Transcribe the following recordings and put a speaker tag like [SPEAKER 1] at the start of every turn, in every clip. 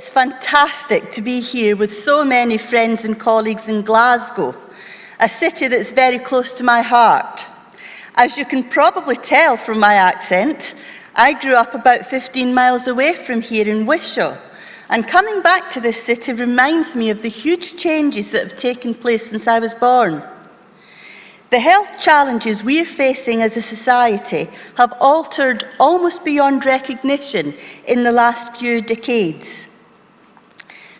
[SPEAKER 1] It's fantastic to be here with so many friends and colleagues in Glasgow, a city that's very close to my heart. As you can probably tell from my accent, I grew up about 15 miles away from here in Wishaw, and coming back to this city reminds me of the huge changes that have taken place since I was born. The health challenges we're facing as a society have altered almost beyond recognition in the last few decades.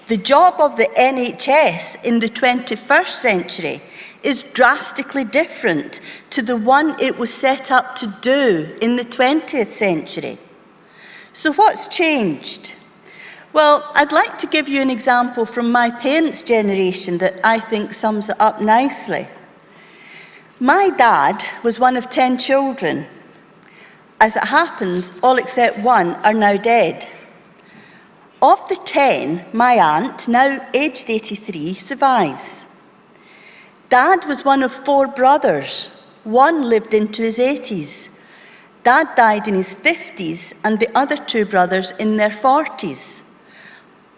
[SPEAKER 1] The job of the NHS in the 21st century is drastically different to the one it was set up to do in the 20th century. So what's changed? Well, I'd like to give you an example from my parents' generation that I think sums it up nicely. My dad was one of 10 children. As it happens, all except one are now dead. Of the 10, my aunt, now aged 83, survives. Dad was one of 4 brothers. One lived into his 80s. Dad died in his 50s and the other 2 brothers in their 40s.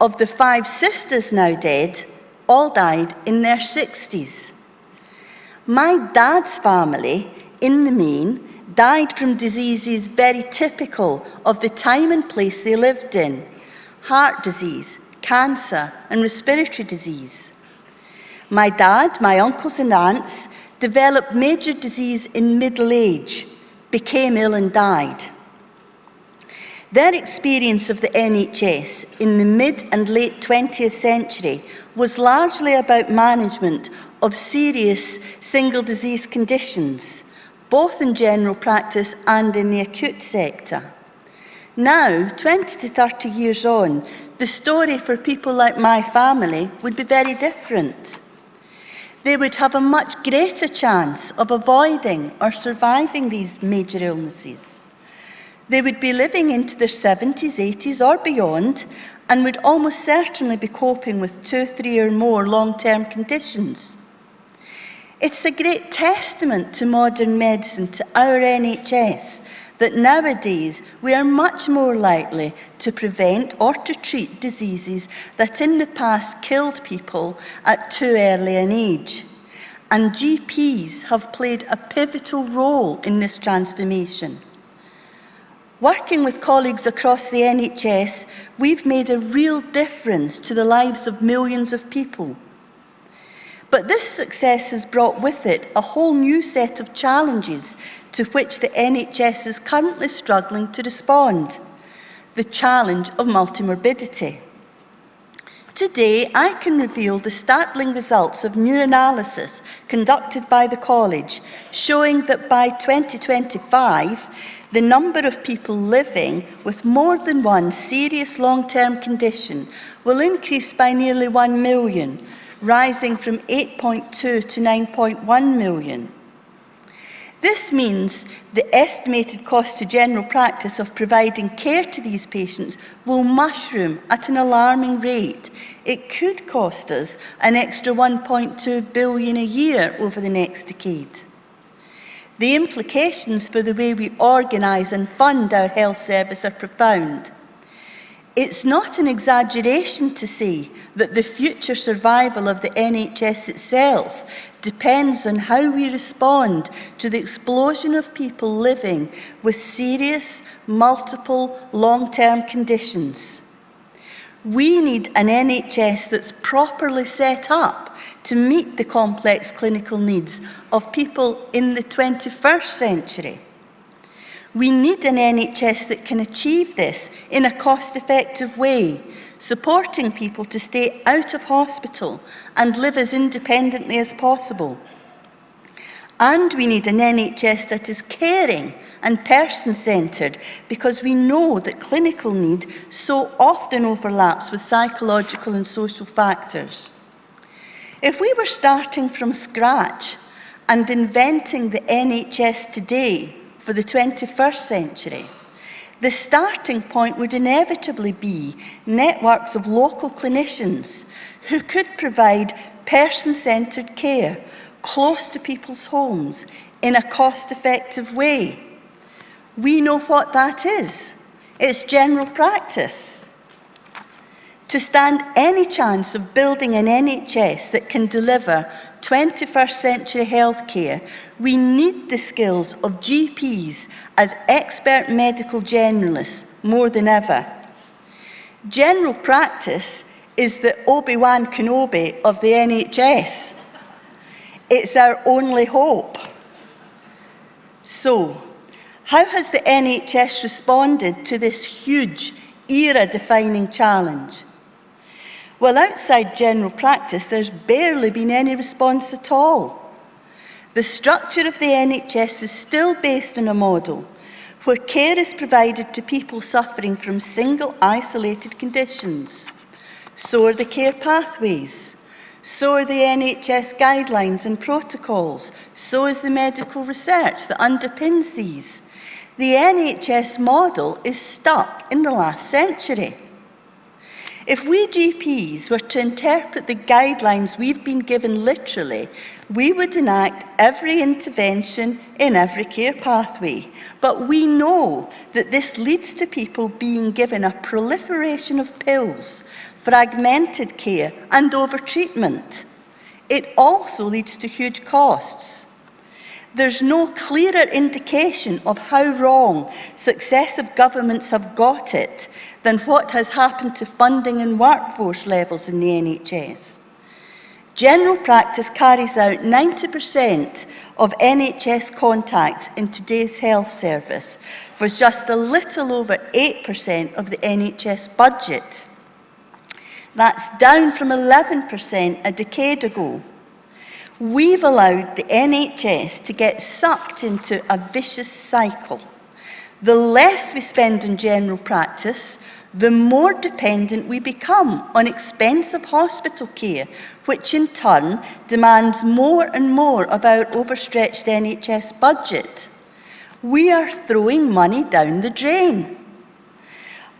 [SPEAKER 1] Of the 5 sisters now dead, all died in their 60s. My dad's family, in the main, died from diseases very typical of the time and place they lived in: heart disease, cancer, and respiratory disease. My dad, my uncles and aunts developed major disease in middle age, became ill and died. Their experience of the NHS in the mid and late 20th century was largely about management of serious single disease conditions, both in general practice and in the acute sector. Now, 20 to 30 years on, the story for people like my family would be very different. They would have a much greater chance of avoiding or surviving these major illnesses. They would be living into their 70s, 80s or beyond, and would almost certainly be coping with 2, 3 or more long-term conditions. It's a great testament to modern medicine, to our NHS, that nowadays we are much more likely to prevent or to treat diseases that in the past killed people at too early an age. And GPs have played a pivotal role in this transformation. Working with colleagues across the NHS, we've made a real difference to the lives of millions of people. But this success has brought with it a whole new set of challenges to which the NHS is currently struggling to respond: the challenge of multimorbidity. Today, I can reveal the startling results of new analysis conducted by the college, showing that by 2025, the number of people living with more than one serious long-term condition will increase by nearly 1 million, rising from 8.2 to 9.1 million. This means the estimated cost to general practice of providing care to these patients will mushroom at an alarming rate. It could cost us an extra 1.2 billion a year over the next decade. The implications for the way we organise and fund our health service are profound. It's not an exaggeration to say that the future survival of the NHS itself depends on how we respond to the explosion of people living with serious, multiple, long-term conditions. We need an NHS that's properly set up to meet the complex clinical needs of people in the 21st century. We need an NHS that can achieve this in a cost-effective way, supporting people to stay out of hospital and live as independently as possible. And we need an NHS that is caring and person-centred, because we know that clinical need so often overlaps with psychological and social factors. If we were starting from scratch and inventing the NHS today for the 21st century, the starting point would inevitably be networks of local clinicians who could provide person-centred care close to people's homes in a cost-effective way. We know what that is. It's general practice. To To stand any chance of building an NHS that can deliver 21st century healthcare, we need the skills of GPs as expert medical generalists more than ever. General practice is the Obi-Wan Kenobi of the NHS. It's our only hope. So, how has the NHS responded to this huge, era-defining challenge? Well, outside general practice, there's barely been any response at all. The structure of the NHS is still based on a model where care is provided to people suffering from single, isolated conditions. So are the care pathways. So are the NHS guidelines and protocols. So is the medical research that underpins these. The NHS model is stuck in the last century. If we GPs were to interpret the guidelines we've been given literally, we would enact every intervention in every care pathway. But we know that this leads to people being given a proliferation of pills, fragmented care, and overtreatment. It also leads to huge costs. There's no clearer indication of how wrong successive governments have got it than what has happened to funding and workforce levels in the NHS. General practice carries out 90% of NHS contacts in today's health service for just a little over 8% of the NHS budget. That's down from 11% a decade ago. We've allowed the NHS to get sucked into a vicious cycle. The less we spend on general practice, the more dependent we become on expensive hospital care, which in turn demands more and more of our overstretched NHS budget. We are throwing money down the drain.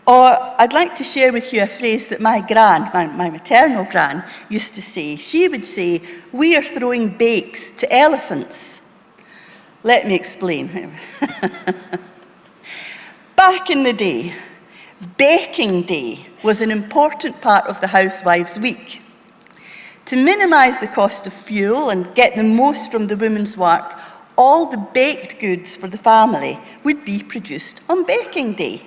[SPEAKER 1] Or I'd like to share with you a phrase that my maternal gran, used to say. She would say, "We are throwing bakes to elephants." Let me explain. Back in the day, baking day was an important part of the housewife's week. To minimise the cost of fuel and get the most from the woman's work, all the baked goods for the family would be produced on baking day.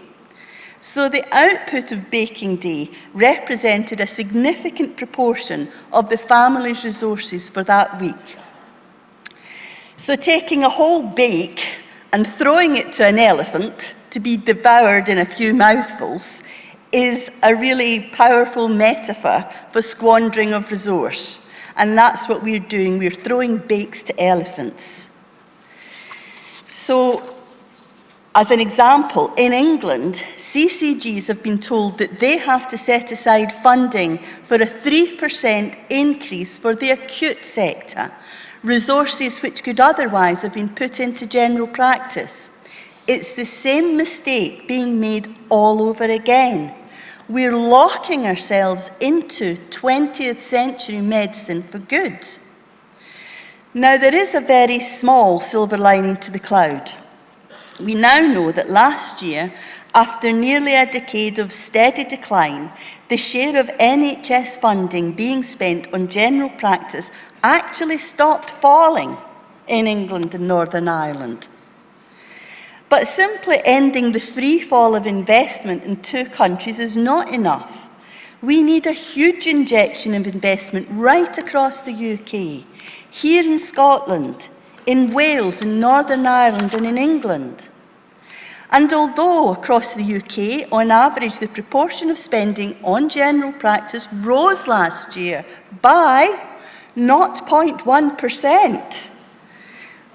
[SPEAKER 1] So the output of baking day represented a significant proportion of the family's resources for that week. So taking a whole bake and throwing it to an elephant to be devoured in a few mouthfuls is a really powerful metaphor for squandering of resource. And that's what we're doing. We're throwing bakes to elephants. So, as an example, in England, CCGs have been told that they have to set aside funding for a 3% increase for the acute sector, resources which could otherwise have been put into general practice. It's the same mistake being made all over again. We're locking ourselves into 20th century medicine for good. Now, there is a very small silver lining to the cloud. We now know that last year, after nearly a decade of steady decline, the share of NHS funding being spent on general practice actually stopped falling in England and Northern Ireland. But simply ending the free fall of investment in two countries is not enough. We need a huge injection of investment right across the UK, here in Scotland, in Wales, in Northern Ireland and in England. And although across the UK, on average, the proportion of spending on general practice rose last year by 0.1%,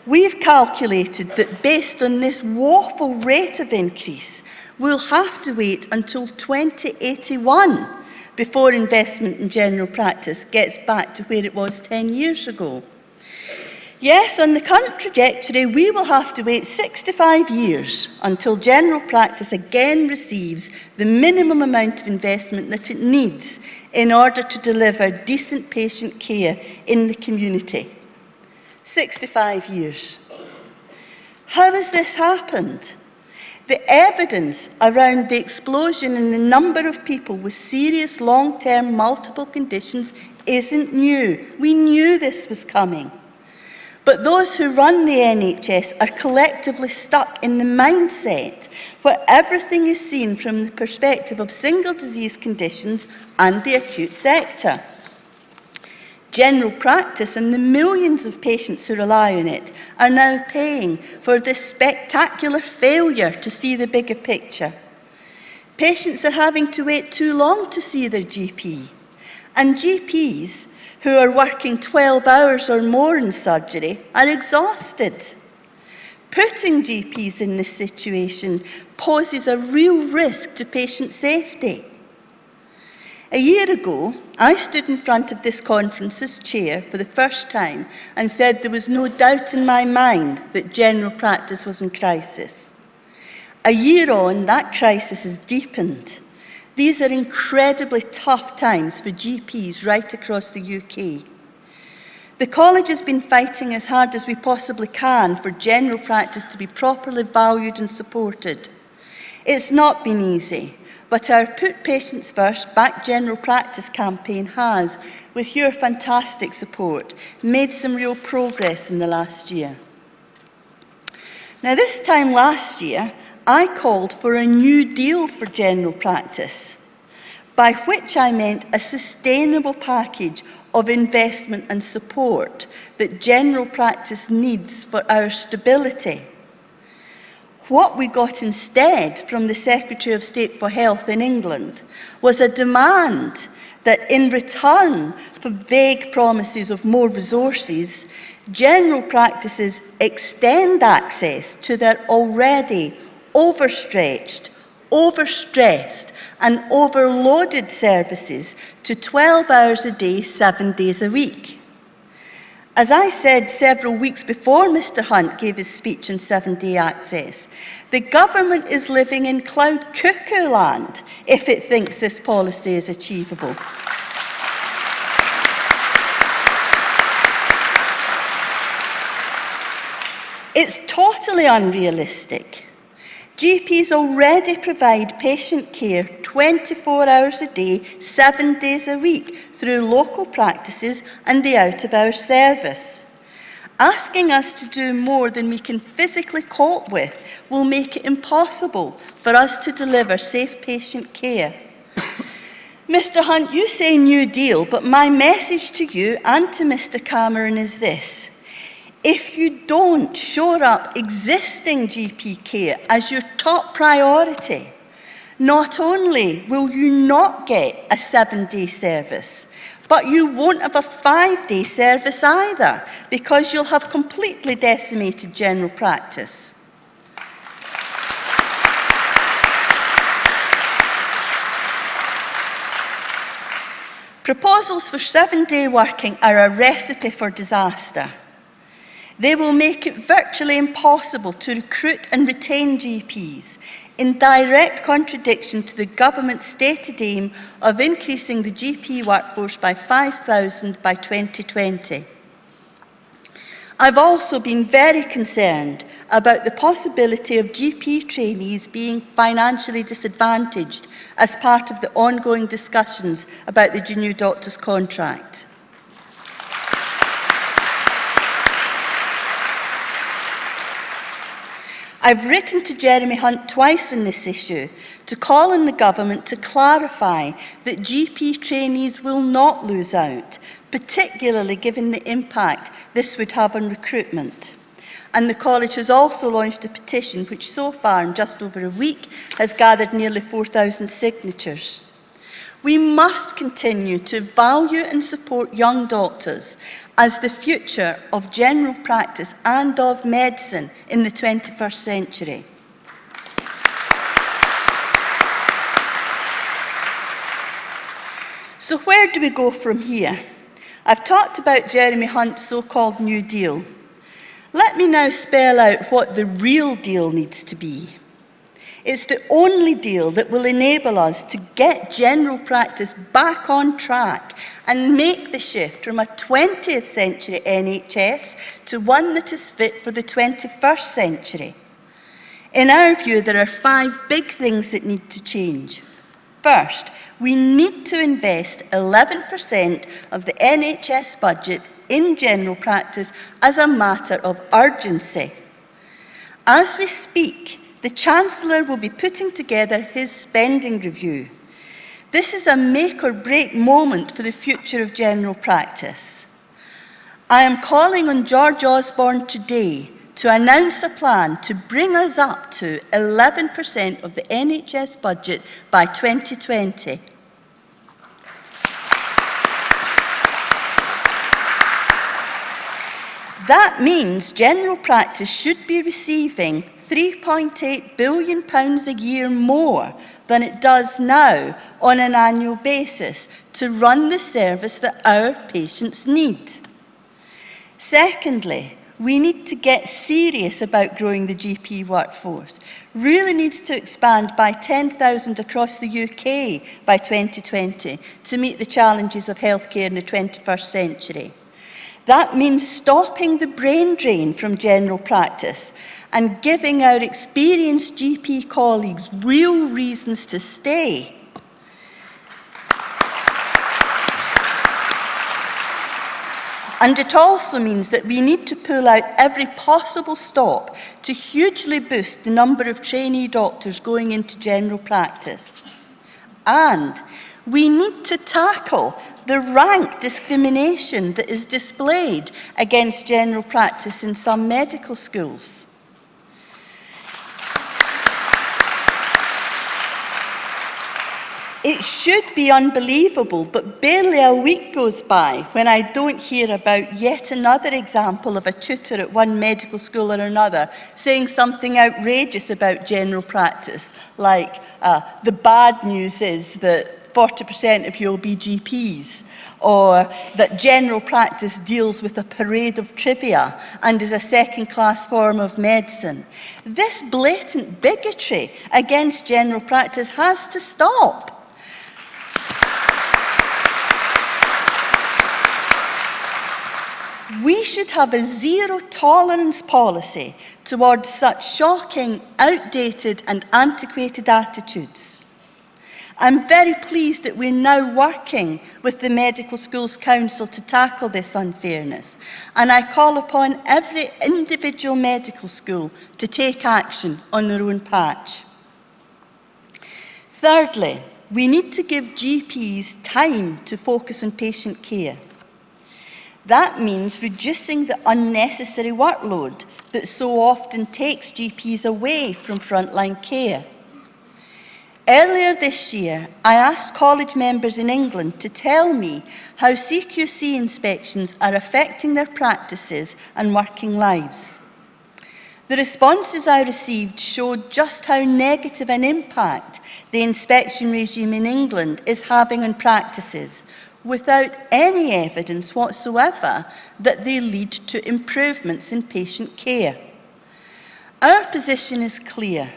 [SPEAKER 1] we've calculated that based on this woeful rate of increase, we'll have to wait until 2081 before investment in general practice gets back to where it was 10 years ago. Yes, on the current trajectory, we will have to wait 65 years until general practice again receives the minimum amount of investment that it needs in order to deliver decent patient care in the community. 65 years. How has this happened? The evidence around the explosion in the number of people with serious long-term multiple conditions isn't new. We knew this was coming. But those who run the NHS are collectively stuck in the mindset where everything is seen from the perspective of single disease conditions and the acute sector. General practice and the millions of patients who rely on it are now paying for this spectacular failure to see the bigger picture. Patients are having to wait too long to see their GP, and GPs who are working 12 hours or more in surgery are exhausted. Putting GPs in this situation poses a real risk to patient safety. A year ago, I stood in front of this conference as chair for the first time and said there was no doubt in my mind that general practice was in crisis. A year on, that crisis has deepened. These are incredibly tough times for GPs right across the UK. The college has been fighting as hard as we possibly can for general practice to be properly valued and supported. It's not been easy, but our Put Patients First, Back General Practice campaign has, with your fantastic support, made some real progress in the last year. Now, this time last year, I called for a new deal for general practice, by which I meant a sustainable package of investment and support that general practice needs for our stability. What we got instead from the Secretary of State for Health in England was a demand that in return for vague promises of more resources, general practices extend access to their already overstretched, overstressed and overloaded services to 12 hours a day, 7 days a week. As I said several weeks before Mr Hunt gave his speech on 7-day access, the government is living in cloud cuckoo land if it thinks this policy is achievable. It's totally unrealistic. GPs already provide patient care 24 hours a day, 7 days a week through local practices and the out-of-hours service. Asking us to do more than we can physically cope with will make it impossible for us to deliver safe patient care. Mr Hunt, you say New Deal, but my message to you and to Mr Cameron is this. If you don't shore up existing GP care as your top priority, not only will you not get a 7-day service, but you won't have a 5-day service either, because you'll have completely decimated general practice. Proposals for 7-day working are a recipe for disaster. They will make it virtually impossible to recruit and retain GPs, in direct contradiction to the government's stated aim of increasing the GP workforce by 5,000 by 2020. I've also been very concerned about the possibility of GP trainees being financially disadvantaged as part of the ongoing discussions about the new doctor's contract. I've written to Jeremy Hunt twice on this issue to call on the government to clarify that GP trainees will not lose out, particularly given the impact this would have on recruitment. And the college has also launched a petition which so far, in just over a week, has gathered nearly 4,000 signatures. We must continue to value and support young doctors as the future of general practice and of medicine in the 21st century. So where do we go from here? I've talked about Jeremy Hunt's so-called New Deal. Let me now spell out what the real deal needs to be. It's the only deal that will enable us to get general practice back on track and make the shift from a 20th century NHS to one that is fit for the 21st century. In our view, there are 5 big things that need to change. First, we need to invest 11% of the NHS budget in general practice as a matter of urgency. As we speak, the Chancellor will be putting together his spending review. This is a make or break moment for the future of general practice. I am calling on George Osborne today to announce a plan to bring us up to 11% of the NHS budget by 2020. That means general practice should be receiving £3.8 billion a year more than it does now on an annual basis to run the service that our patients need. Secondly, we need to get serious about growing the GP workforce. Really needs to expand by 10,000 across the UK by 2020 to meet the challenges of healthcare in the 21st century. That means stopping the brain drain from general practice and giving our experienced GP colleagues real reasons to stay. And it also means that we need to pull out every possible stop to hugely boost the number of trainee doctors going into general practice. And we need to tackle the rank discrimination that is displayed against general practice in some medical schools. It should be unbelievable, but barely a week goes by when I don't hear about yet another example of a tutor at one medical school or another saying something outrageous about general practice, like the bad news is that 40% of you will be GPs, or that general practice deals with a parade of trivia and is a second-class form of medicine. This blatant bigotry against general practice has to stop. We should have a zero-tolerance policy towards such shocking, outdated and antiquated attitudes. I'm very pleased that we're now working with the Medical Schools Council to tackle this unfairness, and I call upon every individual medical school to take action on their own patch. Thirdly, we need to give GPs time to focus on patient care. That means reducing the unnecessary workload that so often takes GPs away from frontline care. Earlier this year, I asked college members in England to tell me how CQC inspections are affecting their practices and working lives. The responses I received showed just how negative an impact the inspection regime in England is having on practices, without any evidence whatsoever that they lead to improvements in patient care. Our position is clear.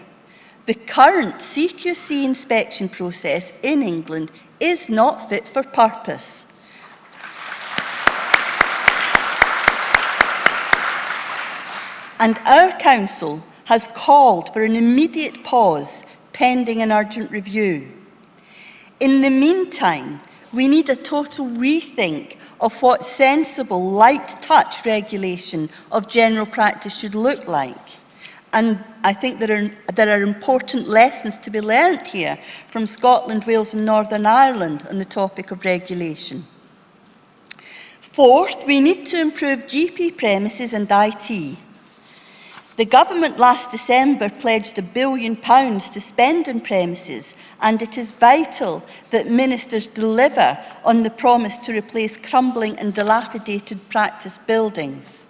[SPEAKER 1] The current CQC inspection process in England is not fit for purpose. And our council has called for an immediate pause pending an urgent review. In the meantime, we need a total rethink of what sensible light touch regulation of general practice should look like. And I think there are important lessons to be learnt here from Scotland, Wales and Northern Ireland on the topic of regulation. Fourth, we need to improve GP premises and IT. The government last December pledged £1 billion to spend on premises, and it is vital that ministers deliver on the promise to replace crumbling and dilapidated practice buildings.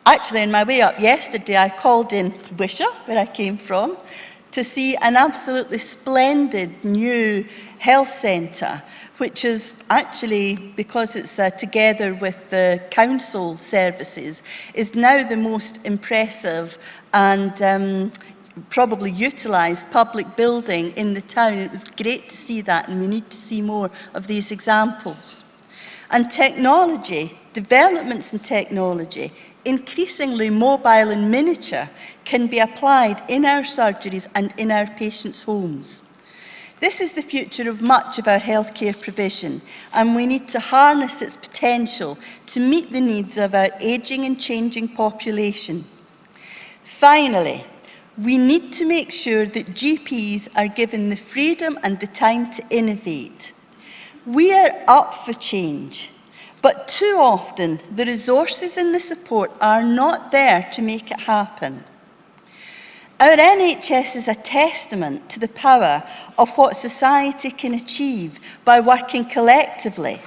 [SPEAKER 1] Actually, on my way up yesterday, I called in Wishaw, where I came from, to see an absolutely splendid new health centre, which is actually, because it's together with the council services, is now the most impressive and probably utilised public building in the town. It was great to see that, and we need to see more of these examples. And technology, developments in technology, increasingly mobile and miniature, can be applied in our surgeries and in our patients' homes. This is the future of much of our healthcare provision, and we need to harness its potential to meet the needs of our ageing and changing population. Finally, we need to make sure that GPs are given the freedom and the time to innovate. We are up for change, but too often the resources and the support are not there to make it happen. Our NHS is a testament to the power of what society can achieve by working collectively,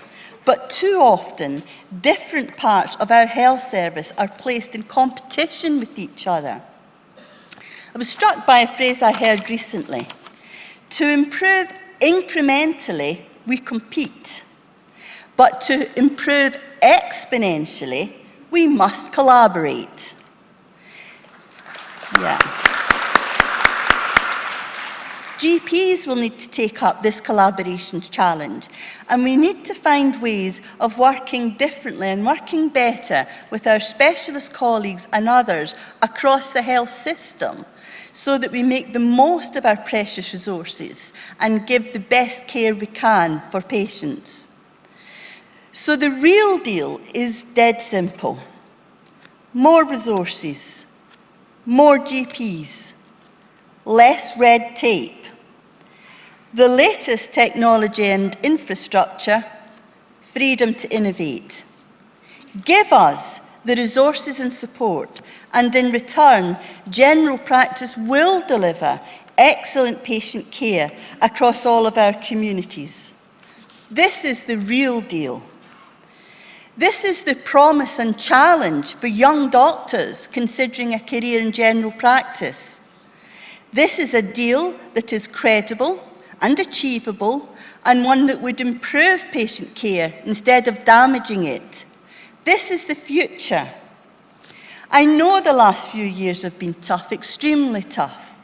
[SPEAKER 1] but too often different parts of our health service are placed in competition with each other. I was struck by a phrase I heard recently. To improve incrementally, we compete, but to improve exponentially, we must collaborate. Yeah. GPs will need to take up this collaboration challenge, and we need to find ways of working differently and working better with our specialist colleagues and others across the health system so that we make the most of our precious resources and give the best care we can for patients. So the real deal is dead simple. More resources, more GPs, less red tape, the latest technology and infrastructure, freedom to innovate. Give us the resources and support, and in return, general practice will deliver excellent patient care across all of our communities. This is the real deal. This is the promise and challenge for young doctors considering a career in general practice. This is a deal that is credible and achievable, and one that would improve patient care instead of damaging it. This is the future. I know the last few years have been tough, extremely tough.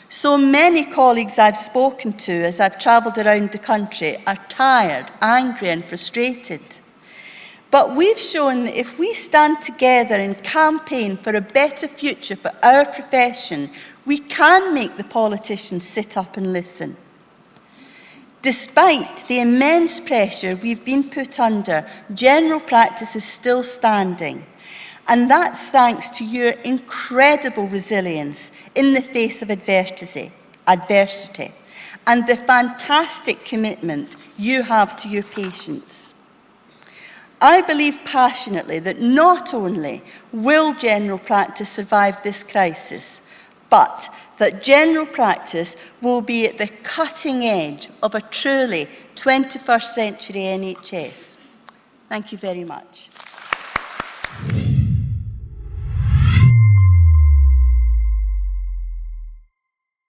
[SPEAKER 1] So many colleagues I've spoken to as I've travelled around the country are tired, angry and frustrated. But we've shown that if we stand together and campaign for a better future for our profession, we can make the politicians sit up and listen. Despite the immense pressure we've been put under, general practice is still standing. And that's thanks to your incredible resilience in the face of adversity, and the fantastic commitment you have to your patients. I believe passionately that not only will general practice survive this crisis, but that general practice will be at the cutting edge of a truly 21st century NHS. Thank you very much.